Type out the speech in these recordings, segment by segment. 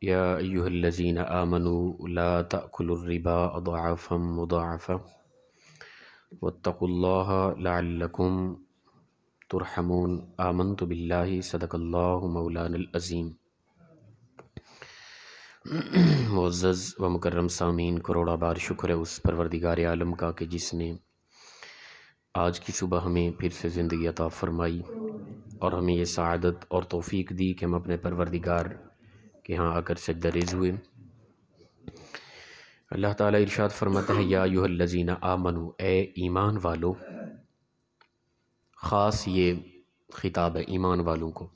یا ایہا الذین آمنوا لا تأکلوا الربا اضعافا مضاعفا واتقوا اللہ لعلکم ترحمون۔ آمنت باللہ صدق اللہ مولانا العظیم۔ معزز و مکرم سامعین، کروڑا بار شکر ہے اس پروردگار عالم کا کہ جس نے آج کی صبح ہمیں پھر سے زندگی عطا فرمائی اور ہمیں یہ سعادت اور توفیق دی کہ ہم اپنے پروردگار کے ہاں آ کر سجدہ ریز ہوئے۔ اللہ تعالیٰ ارشاد فرماتا ہے یا ایھا الذین آمنو، اے ایمان والو۔ خاص یہ خطاب ہے ایمان والوں کو۔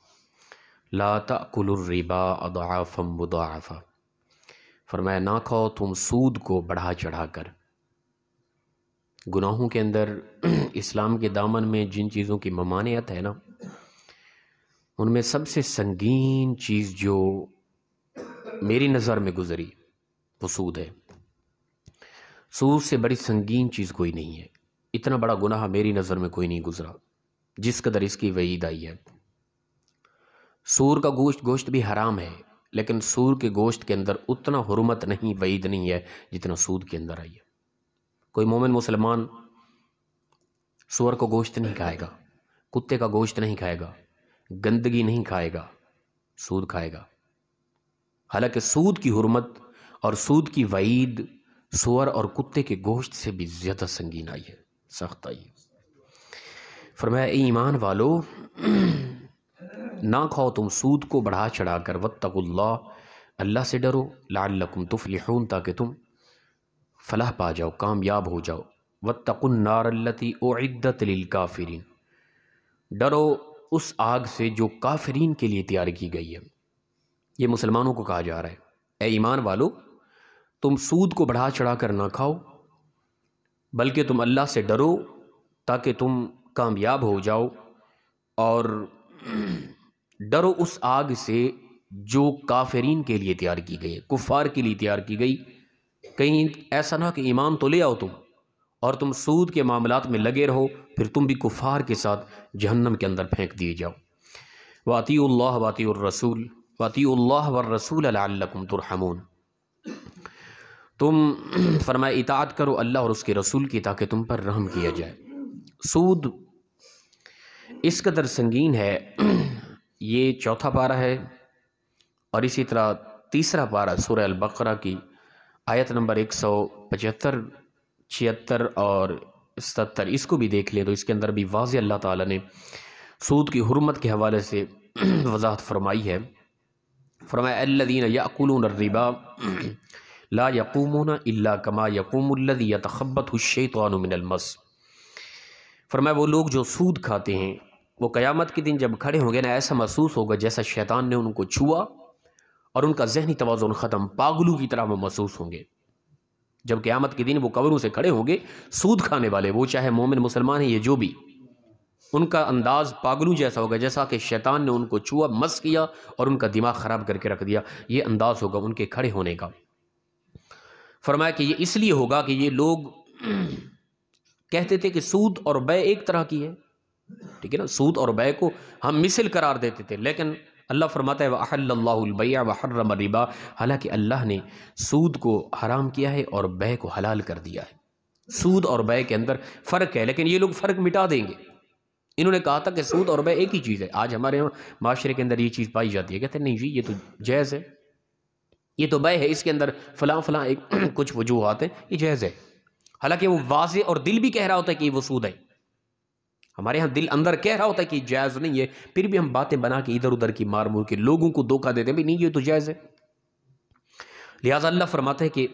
لا تأکلوا الربا اضعافا مضاعفا، فرمایا نہ کھاؤ تم سود کو بڑھا چڑھا کر۔ گناہوں کے اندر اسلام کے دامن میں جن چیزوں کی ممانعت ہے نا، ان میں سب سے سنگین چیز جو میری نظر میں گزری وہ سود ہے۔ سود سے بڑی سنگین چیز کوئی نہیں ہے۔ اتنا بڑا گناہ میری نظر میں کوئی نہیں گزرا جس قدر اس کی وعید آئی ہے۔ سور کا گوشت بھی حرام ہے، لیکن سور کے گوشت کے اندر اتنا حرمت نہیں، وعید نہیں ہے جتنا سود کے اندر آئی ہے۔ کوئی مومن مسلمان سور کو گوشت نہیں کھائے گا، کتے کا گوشت نہیں کھائے گا، گندگی نہیں کھائے گا، سود کھائے گا۔ حالانکہ سود کی حرمت اور سود کی وعید سور اور کتے کے گوشت سے بھی زیادہ سنگین آئی ہے، سخت آئی ہے۔ فرمایا اے ایمان والو، نہ کھاؤ تم سود کو بڑھا چڑھا کر، واتقوا اللہ، اللہ سے ڈرو، لعلکم تفلحون، تاکہ تم فلاح پا جاؤ، کامیاب ہو جاؤ۔ واتقوا النار التی اعدت للکافرین، ڈرو اس آگ سے جو کافرین کے لیے تیار کی گئی ہے۔ یہ مسلمانوں کو کہا جا رہا ہے اے ایمان والو، تم سود کو بڑھا چڑھا کر نہ کھاؤ، بلکہ تم اللہ سے ڈرو تاکہ تم کامیاب ہو جاؤ، اور ڈرو اس آگ سے جو کافرین کے لیے تیار کی گئی ہے، کفار کے لیے تیار کی گئی۔ کہیں ایسا نہ کہ ایمان تو لے آؤ تم اور تم سود کے معاملات میں لگے رہو، پھر تم بھی کفار کے ساتھ جہنم کے اندر پھینک دیے جاؤ۔ وَأَطِیعُوا اللَّهَ وَأَطِیعُوا الرَّسُولَ وَأَطِیعُوا اللَّهَ وَالرَّسُولَ لَعَلَّکُمْ تُرْحَمُونَ، تم فرمائے اطاعت کرو اللہ اور اس کے رسول کی تاکہ تم پر رحم کیا جائے۔ سود اس قدر سنگین ہے، یہ چوتھا پارہ ہے، اور اسی طرح تیسرا پارہ سورہ البقرہ کی آیت نمبر 175، 76 اور 77، اس کو بھی دیکھ لیں تو اس کے اندر بھی واضح اللہ تعالیٰ نے سود کی حرمت کے حوالے سے وضاحت فرمائی ہے۔ فرمایا الذین یأکلون الربا لا یقومون الا کما یقوم الذی یتخبطہ الشیطان من المس، فرمایا وہ لوگ جو سود کھاتے ہیں وہ قیامت کے دن جب کھڑے ہوں گے نا، ایسا محسوس ہوگا جیسا شیطان نے ان کو چھوا، اور ان کا ذہنی توازن ختم، پاگلوں کی طرح وہ محسوس ہوں گے۔ جب قیامت کے دن وہ قبروں سے کھڑے ہوں گے، سود کھانے والے، وہ چاہے مومن مسلمان ہیں یہ جو بھی، ان کا انداز پاگلوں جیسا ہوگا، جیسا کہ شیطان نے ان کو چھوا، مس کیا اور ان کا دماغ خراب کر کے رکھ دیا، یہ انداز ہوگا ان کے کھڑے ہونے کا۔ فرمایا کہ یہ اس لیے ہوگا کہ یہ لوگ کہتے تھے کہ سود اور بے ایک طرح کی ہے، ٹھیک ہے نا، سود اور بے کو ہم مثل قرار دیتے تھے، لیکن اللہ فرماتا ہے وَأَحَلَّ اللَّهُ الْبَيْعَ وَحَرَّمَ الرِّبَا، حالانکہ اللہ نے سود کو حرام کیا ہے اور بے کو حلال کر دیا ہے۔ سود اور بے کے اندر فرق ہے، لیکن یہ لوگ فرق مٹا دیں گے۔ انہوں نے کہا تھا کہ سود اور بے ایک ہی چیز ہے، آج ہمارے معاشرے کے اندر یہ چیز پائی جاتی ہے، کہتے ہیں نہیں جی یہ تو جائز ہے، یہ تو بے ہے، اس کے اندر فلاں فلاں کچھ وجوہات ہیں، یہ جائز ہے، حالانکہ وہ واضح اور دل بھی کہہ رہا ہوتا ہے کہ وہ سود ہے۔ ہمارے ہاں دل اندر کہہ رہا ہوتا ہے کہ جائز نہیں ہے، پھر بھی ہم باتیں بنا کے ادھر ادھر کی مار مور کے لوگوں کو دھوکہ دیتے ہیں بھی نہیں یہ تو جائز ہے۔ لہٰذا اللہ فرماتا ہے کہ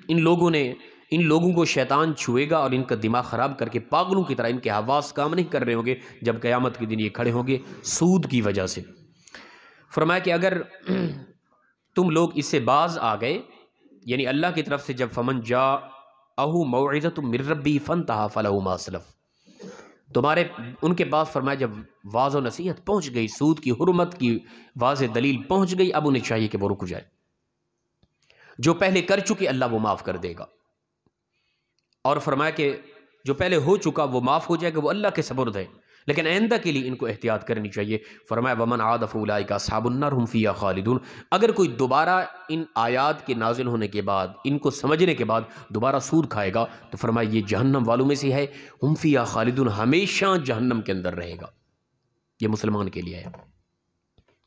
ان لوگوں کو شیطان چھوئے گا اور ان کا دماغ خراب کر کے پاگلوں کی طرح ان کے حواس کام نہیں کر رہے ہوں گے جب قیامت کے دن یہ کھڑے ہوں گے سود کی وجہ سے۔ فرمایا کہ اگر تم لوگ اس سے باز آ گئے، یعنی اللہ کی طرف سے جب فمن جاءہ موعظۃ من ربہ فانتہی فلہ ما سلف، تمہارے ان کے پاس فرمایا جب واضح و نصیحت پہنچ گئی، سود کی حرمت کی واضح دلیل پہنچ گئی، اب انہیں چاہیے کہ وہ رک جائے، جو پہلے کر چکے اللہ وہ معاف کر دے گا، اور فرمایا کہ جو پہلے ہو چکا وہ معاف ہو جائے گا، وہ اللہ کے سپرد ہے، لیکن آئندہ کے لیے ان کو احتیاط کرنی چاہیے۔ فرمایا ومن عاد فاولئک اصحاب النار هم فیہا خالدون، اگر کوئی دوبارہ ان آیات کے نازل ہونے کے بعد، ان کو سمجھنے کے بعد دوبارہ سود کھائے گا تو فرمایا یہ جہنم والوں میں سے ہے، هم فیہا خالدون، ہمیشہ جہنم کے اندر رہے گا۔ یہ مسلمان کے لیے ہے۔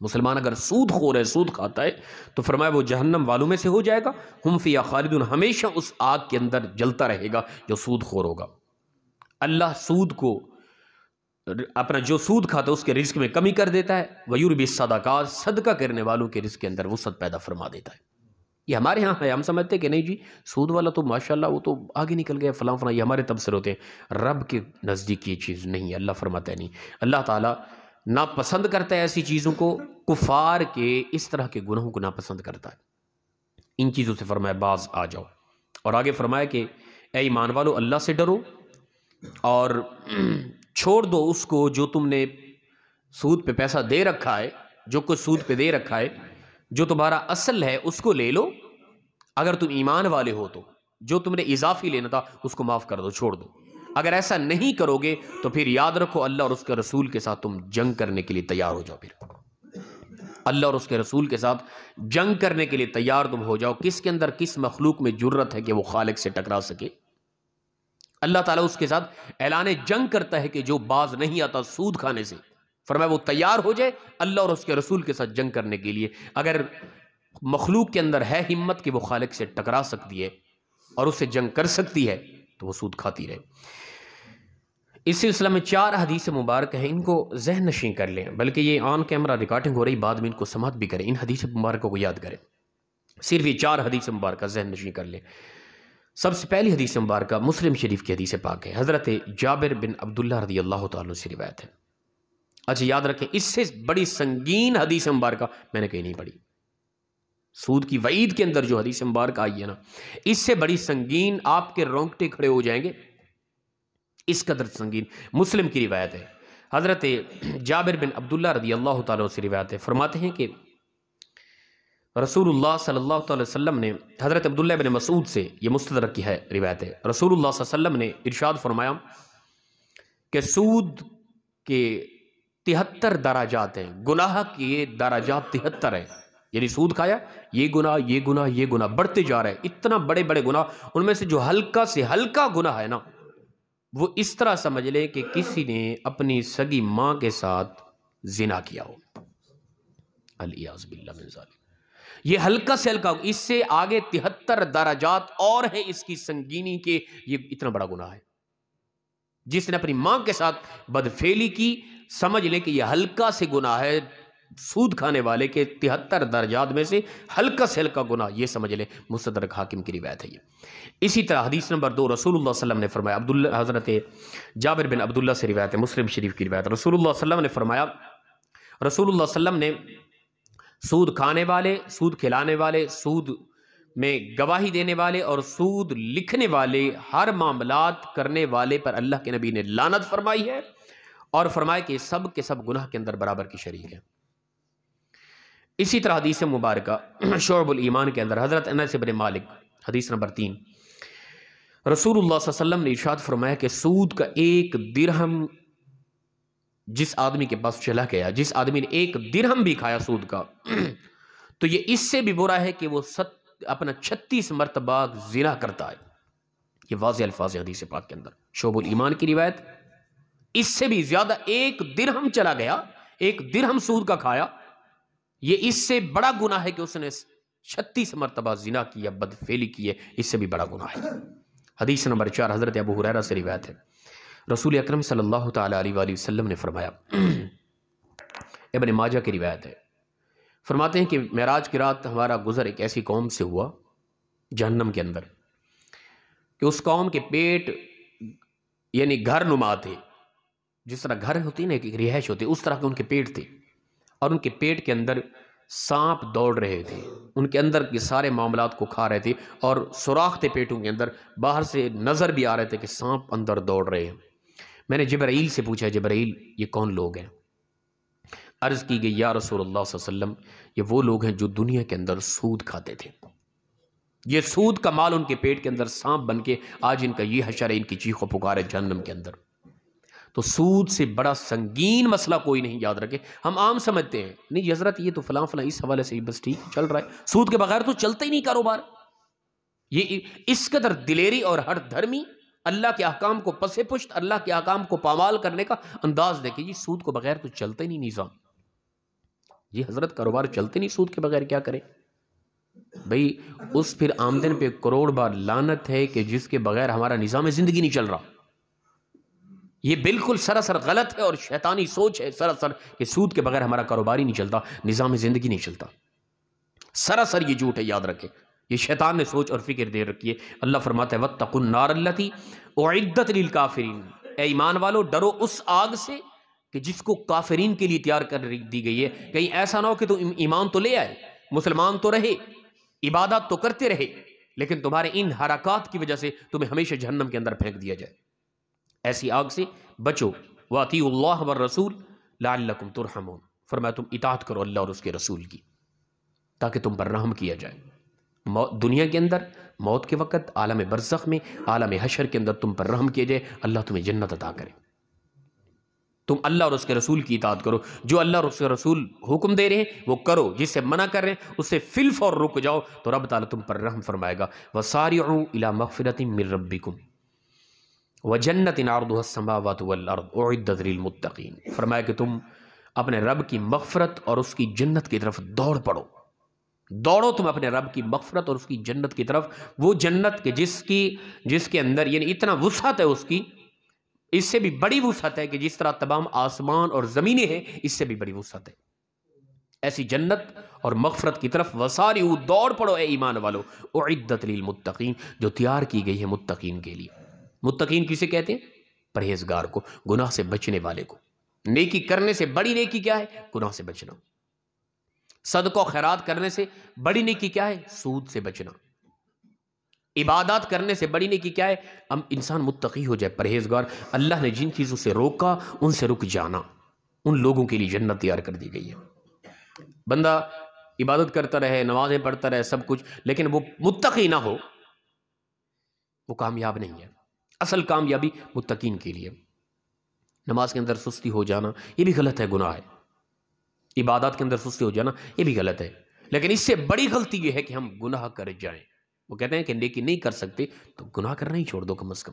مسلمان اگر سود خور ہے، سود کھاتا ہے، تو فرمایا وہ جہنم والوں میں سے ہو جائے گا، هم فیہا خالدون، ہمیشہ اس آگ کے اندر جلتا رہے گا جو سود خور ہوگا۔ اللہ سود کو، اپنا جو سود کھاتا ہے اس کے رزق میں کمی کر دیتا ہے، وَيُرْبِ الصَّدَقَاتِ، صدقہ کرنے والوں کے رزق کے اندر وسعت پیدا فرما دیتا ہے۔ یہ ہمارے ہاں ہے، ہم سمجھتے ہیں کہ نہیں جی سود والا تو ماشاءاللہ وہ تو آگے نکل گیا فلاں فلاں، یہ ہمارے تبصرے ہوتے ہیں۔ رب کے نزدیک یہ چیز نہیں ہے، اللہ فرماتا ہے نہیں، اللہ تعالیٰ ناپسند کرتا ہے ایسی چیزوں کو، کفار کے اس طرح کے گناہوں کو ناپسند کرتا ہے۔ ان چیزوں سے فرمایا باز آ جاؤ، اور آگے فرمایا کہ اے ایمان والو اللہ سے ڈرو اور چھوڑ دو اس کو جو تم نے سود پہ پیسہ دے رکھا ہے، جو کچھ سود پہ دے رکھا ہے، جو تمہارا اصل ہے اس کو لے لو، اگر تم ایمان والے ہو تو جو تم نے اضافی لینا تھا اس کو معاف کر دو، چھوڑ دو۔ اگر ایسا نہیں کرو گے تو پھر یاد رکھو اللہ اور اس کے رسول کے ساتھ تم جنگ کرنے کے لیے تیار ہو جاؤ۔ پھر اللہ اور اس کے رسول کے ساتھ جنگ کرنے کے لیے تیار تم ہو جاؤ۔ کس کے اندر، کس مخلوق میں جرت ہے کہ وہ خالق سے ٹکرا سکے؟ اللہ تعالیٰ اس کے ساتھ اعلان جنگ کرتا ہے کہ جو باز نہیں آتا سود کھانے سے، فرمایا وہ تیار ہو جائے اللہ اور اس کے رسول کے ساتھ جنگ کرنے کے لیے۔ اگر مخلوق کے اندر ہے ہمت کہ وہ خالق سے ٹکرا سکتی ہے اور اس سے جنگ کر سکتی ہے تو وہ سود کھاتی رہے۔ اس سلسلہ میں 4 حدیث مبارک ہیں، ان کو ذہن نشین کر لیں، بلکہ یہ آن کیمرہ ریکارڈنگ ہو رہی، بعد میں ان کو سماعت بھی کریں، ان حدیث مبارکوں کو یاد کریں، صرف یہ 4 حدیث مبارکہ ذہن نشین کر لیں۔ سب سے پہلی حدیث مبارکہ مسلم شریف کی حدیث پاک ہے، حضرت جابر بن عبداللہ رضی اللہ تعالیٰ سے روایت ہے۔ اچھا یاد رکھیں، اس سے بڑی سنگین حدیث مبارکہ میں نے کہیں نہیں پڑھی۔ سود کی وعید کے اندر جو حدیث مبارکہ آئی ہے نا، اس سے بڑی سنگین، آپ کے رونگٹے کھڑے ہو جائیں گے، اس قدر سنگین مسلم کی روایت ہے۔ حضرت جابر بن عبداللہ رضی اللہ تعالیٰ سے روایت ہے، فرماتے ہیں کہ رسول اللہ صلی اللہ علیہ وسلم نے، حضرت عبداللہ بن مسعود سے، یہ مستدرک کی ہے روایت ہے، رسول اللہ صلی اللہ علیہ وسلم نے ارشاد فرمایا کہ سود کے 73 درجات ہیں، گناہ کے درجات 73 ہیں، یعنی سود کھایا، یہ گناہ، یہ گناہ، یہ گناہ بڑھتے جا رہے ہیں، اتنا بڑے بڑے گناہ، ان میں سے جو ہلکا سے ہلکا گناہ ہے نا، وہ اس طرح سمجھ لے کہ کسی نے اپنی سگی ماں کے ساتھ زنا کیا ہو، الیاذ باللہ من ذالک، یہ ہلکا سے ہلکا، اس سے آگے 73 درجات اور ہیں اس کی سنگینی کے، یہ اتنا بڑا گناہ ہے۔ جس نے اپنی ماں کے ساتھ بدفعلی کی، سمجھ لے کہ یہ ہلکا سے گناہ ہے، سود کھانے والے کے 73 درجات میں سے ہلکا سے ہلکا گناہ، یہ سمجھ لے، مستدرک حاکم کی روایت ہے یہ۔ اسی طرح حدیث نمبر 2 رسول اللہ صلی اللہ علیہ وسلم نے فرمایا، حضرت جابر بن عبداللہ سے روایت ہے، مسلم شریف کی روایت، رسول اللہ صلی اللہ علیہ وسلم نے فرمایا، رسول اللہ صلی اللہ علیہ وسلم نے سود کھانے والے، سود کھلانے والے، سود میں گواہی دینے والے اور سود لکھنے والے، ہر معاملات کرنے والے پر اللہ کے نبی نے لعنت فرمائی ہے، اور فرمایا کہ سب کے سب گناہ کے اندر برابر کی شریک ہیں۔ اسی طرح حدیث مبارکہ شعب الایمان کے اندر حضرت انس بن مالک، حدیث نمبر 3، رسول اللہ صلی اللہ علیہ وسلم نے ارشاد فرمایا کہ سود کا 1 درہم جس آدمی کے پاس چلا گیا، جس آدمی نے 1 درہم بھی کھایا سود کا، تو یہ اس سے بھی برا ہے کہ وہ اپنا 36 مرتبہ زنا کرتا ہے۔ یہ واضح الفاظ حدیث پاک کے اندر، شعب الایمان کی روایت، اس سے بھی زیادہ 1 درہم چلا گیا، 1 درہم سود کا کھایا، یہ اس سے بڑا گناہ ہے کہ اس نے 36 مرتبہ زنا کیا، بدفعلی کی ہے، اس سے بھی بڑا گناہ ہے۔ حدیث نمبر 4 حضرت ابو ہریرہ سے روایت ہے، رسول اکرم صلی اللہ تعالیٰ علیہ وآلہ وسلم نے فرمایا، ابن ماجہ کی روایت ہے، فرماتے ہیں کہ معراج کی رات ہمارا گزر ایک ایسی قوم سے ہوا جہنم کے اندر کہ اس قوم کے پیٹ یعنی گھر نما تھے، جس طرح گھر ہوتی ہے نا کہ رہائش ہوتی ہے، اس طرح کے ان کے پیٹ تھے، اور ان کے پیٹ کے اندر سانپ دوڑ رہے تھے، ان کے اندر کے سارے معاملات کو کھا رہے تھے، اور سوراخ تھے پیٹوں کے اندر، باہر سے نظر بھی آ رہے تھے کہ سانپ اندر دوڑ رہے ہیں۔ میں نے جبرائیل سے پوچھا، جبرائیل یہ کون لوگ ہیں؟ عرض کی گئی یا رسول اللہ صلی اللہ علیہ وسلم، یہ وہ لوگ ہیں جو دنیا کے اندر سود کھاتے تھے، یہ سود کا مال ان کے پیٹ کے اندر سانپ بن کے آج ان کا یہ حشر ہے، ان کی چیخ و پکار ہے جہنم کے اندر۔ تو سود سے بڑا سنگین مسئلہ کوئی نہیں، یاد رکھے۔ ہم عام سمجھتے ہیں نہیں جی حضرت یہ تو فلاں فلاں اس حوالے سے بس ٹھیک چل رہا ہے، سود کے بغیر تو چلتا ہی نہیں کاروبار۔ یہ اس قدر دلیری اور ہر دھرمی اللہ کے احکام کو پس پشت، اللہ کے احکام کو پامال کرنے کا انداز دیکھیں جی، سود کو بغیر تو چلتا ہی نہیں نظام۔ جی حضرت کاروبار چلتے نہیں سود کے بغیر، کیا کریں بھئی؟ اس پھر آمدن پہ کروڑ بار لعنت ہے کہ جس کے بغیر ہمارا نظام زندگی نہیں چل رہا۔ یہ بالکل سراسر غلط ہے اور شیطانی سوچ ہے سراسر کہ سود کے بغیر ہمارا کاروبار ہی نہیں چلتا، نظام زندگی نہیں چلتا۔ سراسر یہ جھوٹ ہے، یاد رکھیں، یہ شیطان نے سوچ اور فکر دے رکھی ہے۔ اللہ فرماتا ہے وَاتَّقُوا النَّارَ الَّتِي أُعِدَّتْ لِلْكَافِرِينَ، اے ایمان والو ڈرو اس آگ سے کہ جس کو کافرین کے لیے تیار کر دی گئی ہے۔ کہیں ایسا نہ ہو کہ تم ایمان تو لے آئے، مسلمان تو رہے، عبادات تو کرتے رہے، لیکن تمہارے ان حرکات کی وجہ سے تمہیں ہمیشہ جہنم کے اندر پھینک دیا جائے۔ ایسی آگ سے بچو۔ وَأَطِيعُوا اللَّهَ وَالرَّسُولَ لَعَلَّكُمْ تُرْحَمُونَ، فرمایا تم اطاعت کرو اللہ اور اس کے رسول کی تاکہ تم پر رحم کیا جائے۔ دنیا کے اندر، موت کے وقت، عالم برزخ میں، عالم حشر کے اندر تم پر رحم کیا جائے، اللہ تمہیں جنت عطا کرے۔ تم اللہ اور اس کے رسول کی اطاعت کرو، جو اللہ اور اس کے رسول حکم دے رہے ہیں وہ کرو، جس سے منع کر رہے ہیں اس سے فی الفور رک جاؤ، تو رب تعالیٰ تم پر رحم فرمائے گا۔ وَسَارِعُوا إِلَى مَغْفِرَةٍ مِّن رَبِّكُمْ وَجَنَّةٍ عَرْضُهَا السَّمَاوَاتُ وَالْأَرْضُ أُعِدَّتْ لِلْمُتَّقِينَ، فرمایا کہ تم اپنے رب کی مغفرت اور اس کی جنت کی طرف دوڑ پڑو، دوڑو تم اپنے رب کی مغفرت اور اس کی جنت کی طرف، وہ جنت کے جس کے اندر یعنی اتنا وسعت ہے اس کی، اس سے بھی بڑی وسعت ہے کہ جس طرح تمام آسمان اور زمینیں ہیں اس سے بھی بڑی وسعت ہے، ایسی جنت اور مغفرت کی طرف وسارعوا، دوڑ پڑو اے ایمان والو، اعدت للمتقین، جو تیار کی گئی ہے متقین کے لیے۔ متقین کسے کہتے ہیں؟ پرہیزگار کو، گناہ سے بچنے والے کو۔ نیکی کرنے سے بڑی نیکی کیا ہے؟ گناہ سے بچنا۔ صدقہ و خیرات کرنے سے بڑی نیکی کیا ہے؟ سود سے بچنا۔ عبادات کرنے سے بڑی نیکی کیا ہے؟ ہم انسان متقی ہو جائے، پرہیزگار۔ اللہ نے جن چیزوں سے روکا ان سے رک جانا، ان لوگوں کے لیے جنت تیار کر دی گئی ہے۔ بندہ عبادت کرتا رہے، نمازیں پڑھتا رہے، سب کچھ، لیکن وہ متقی نہ ہو، وہ کامیاب نہیں ہے۔ اصل کامیابی متقین کے لیے۔ نماز کے اندر سستی ہو جانا یہ بھی غلط ہے، گناہ ہے۔ عبادات کے اندر سستی ہو جانا یہ بھی غلط ہے، لیکن اس سے بڑی غلطی یہ ہے کہ ہم گناہ کر جائیں۔ وہ کہتے ہیں کہ نیکی نہیں کر سکتے تو گناہ کرنا ہی چھوڑ دو کم از کم۔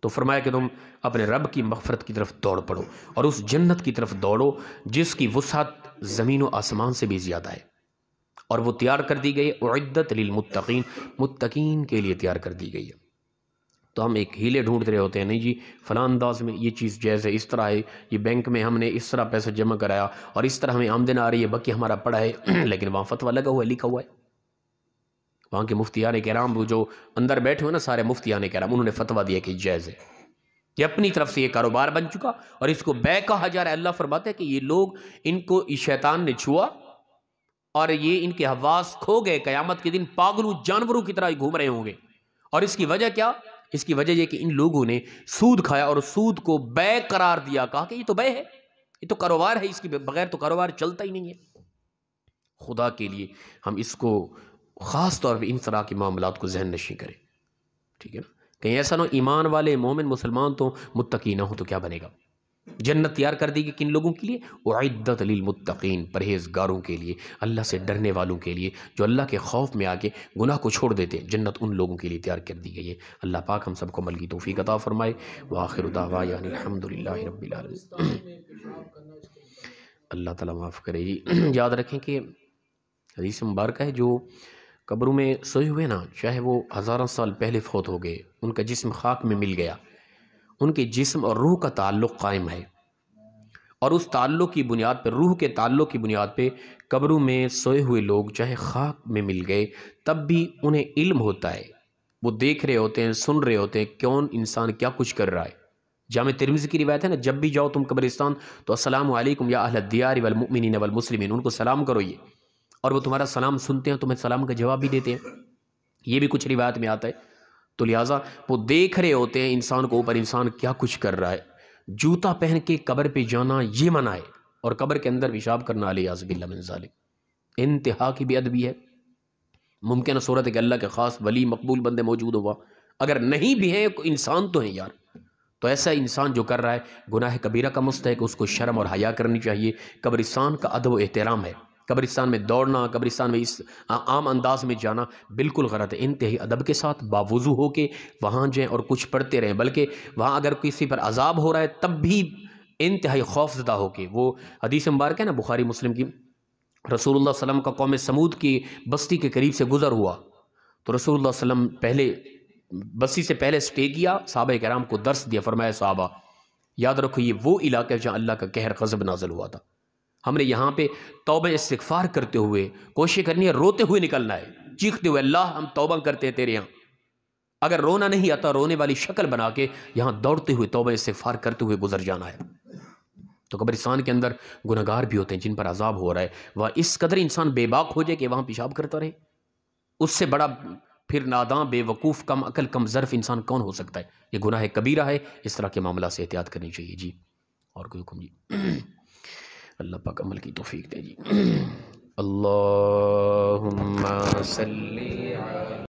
تو فرمایا کہ تم اپنے رب کی مغفرت کی طرف دوڑ پڑو اور اس جنت کی طرف دوڑو جس کی وسعت زمین و آسمان سے بھی زیادہ ہے، اور وہ تیار کر دی گئی ہے اعدت للمتقین، متقین کے لیے تیار کر دی گئی ہے۔ تو ہم ایک ہیلے ڈھونڈ رہے ہوتے ہیں، نہیں جی فلاں انداز میں یہ چیز جائز ہے، اس طرح ہے، یہ بینک میں ہم نے اس طرح پیسہ جمع کرایا اور اس طرح ہمیں آمدن آ رہی ہے، باقی ہمارا پڑا ہے، لیکن وہاں فتویٰ لگا ہوا ہے، لکھا ہوا ہے۔ وہاں کے مفتیان کرام، وہ جو اندر بیٹھے ہوئے نا سارے مفتیان کرام، انہوں نے فتویٰ دیا کہ جائز ہے۔ یہ اپنی طرف سے یہ کاروبار بن چکا اور اس کو بے کہا جا رہا ہے۔ اللہ فرماتا ہے کہ یہ لوگ، ان کو شیطان نے چھوا اور یہ ان کے حواس کھو گئے، قیامت کے دن پاگلوں جانوروں کی طرح گھوم رہے ہوں گے۔ اور اس کی وجہ کیا؟ اس کی وجہ یہ کہ ان لوگوں نے سود کھایا اور سود کو بے قرار دیا، کہا کہ یہ تو بے ہے، یہ تو کاروبار ہے، اس کے بغیر تو کاروبار چلتا ہی نہیں ہے۔ خدا کے لیے ہم اس کو خاص طور پہ ان طرح کے معاملات کو ذہن نشین کریں، ٹھیک ہے نا؟ کہیں ایسا نہ ہو ایمان والے مومن مسلمان تو متقی نہ ہو تو کیا بنے گا؟ جنت تیار کر دی گئی کن لوگوں کے لیے؟ اعدت للمتقین، پرہیزگاروں کے لیے، اللہ سے ڈرنے والوں کے لیے، جو اللہ کے خوف میں آ کے گناہ کو چھوڑ دیتے ہیں، جنت ان لوگوں کے لیے تیار کر دی گئی ہے۔ اللہ پاک ہم سب کو عمل کی توفیق عطا فرمائے۔ وآخر دعوانا الحمدللہ رب العالمین۔ اللہ تعالیٰ معاف کرے جی۔ یاد رکھیں کہ حدیث مبارکہ ہے، جو قبروں میں سوئے ہوئے نا، چاہے وہ ہزاروں سال پہلے فوت ہو گئے، ان کا جسم خاک میں مل گیا، ان کے جسم اور روح کا تعلق قائم ہے، اور اس تعلق کی بنیاد پہ، روح کے تعلق کی بنیاد پہ قبروں میں سوئے ہوئے لوگ چاہے خاک میں مل گئے تب بھی انہیں علم ہوتا ہے، وہ دیکھ رہے ہوتے ہیں، سن رہے ہوتے ہیں کون انسان کیا کچھ کر رہا ہے۔ جامع ترمذی کی روایت ہے نا، جب بھی جاؤ تم قبرستان تو السلام علیکم یا اہل الدیار والمؤمنین والمسلمین، ان کو سلام کرو یہ، اور وہ تمہارا سلام سنتے ہیں، تمہیں سلام کا جواب بھی دیتے ہیں۔ یہ بھی کچھ روایت میں آتا ہے۔ تو لہٰذا وہ دیکھ رہے ہوتے ہیں انسان کو، اوپر انسان کیا کچھ کر رہا ہے۔ جوتا پہن کے قبر پہ جانا یہ منع ہے، اور قبر کے اندر پیشاب کرنا علیہ باللہ من ذالک انتہا کی بے ادبی ہے۔ ممکن صورت ہے کہ اللہ کے خاص ولی مقبول بندے موجود ہوا، اگر نہیں بھی ہیں انسان تو ہیں یار، تو ایسا انسان جو کر رہا ہے گناہ کبیرہ کا مستحق، اس کو شرم اور حیا کرنی چاہیے۔ قبرستان کا ادب و احترام ہے، قبرستان میں دوڑنا، قبرستان میں اس عام انداز میں جانا بالکل غلط ہے۔ انتہائی ادب کے ساتھ باوضو ہو کے وہاں جائیں اور کچھ پڑھتے رہیں، بلکہ وہاں اگر کسی پر عذاب ہو رہا ہے تب بھی انتہائی خوف زدہ ہو کے، وہ حدیث مبارک ہے نا بخاری مسلم کی، رسول اللہ صلی اللہ علیہ وسلم کا قوم سمود کی بستی کے قریب سے گزر ہوا تو رسول اللہ صلی اللہ علیہ وسلم پہلے بستی سے پہلے سٹے کیا، صحابہ کرام کو درس دیا، فرمایا صحابہ یاد رکھو یہ وہ علاقہ ہے جہاں اللہ کا قہر غضب نازل ہوا تھا۔ ہم نے یہاں پہ توبہ استغفار کرتے ہوئے کوشش کرنی ہے، روتے ہوئے نکلنا ہے، چیختے ہوئے اللہ ہم توبہ کرتے ہیں تیرے یہاں۔ اگر رونا نہیں آتا رونے والی شکل بنا کے یہاں دوڑتے ہوئے توبہ استغفار کرتے ہوئے گزر جانا ہے۔ تو قبرستان کے اندر گنہگار بھی ہوتے ہیں جن پر عذاب ہو رہا ہے، وہ اس قدر انسان بے باک ہو جائے کہ وہاں پیشاب کرتا رہے، اس سے بڑا پھر ناداں، بے وقوف، کم عقل، کم ظرف انسان کون ہو سکتا ہے؟ یہ گناہ کبیرہ ہے، اس طرح کے معاملات سے احتیاط کرنی چاہیے جی۔ اور کوئی حکم جی؟ اللہ پاک عمل کی توفیق دے جی۔ اللہم صلی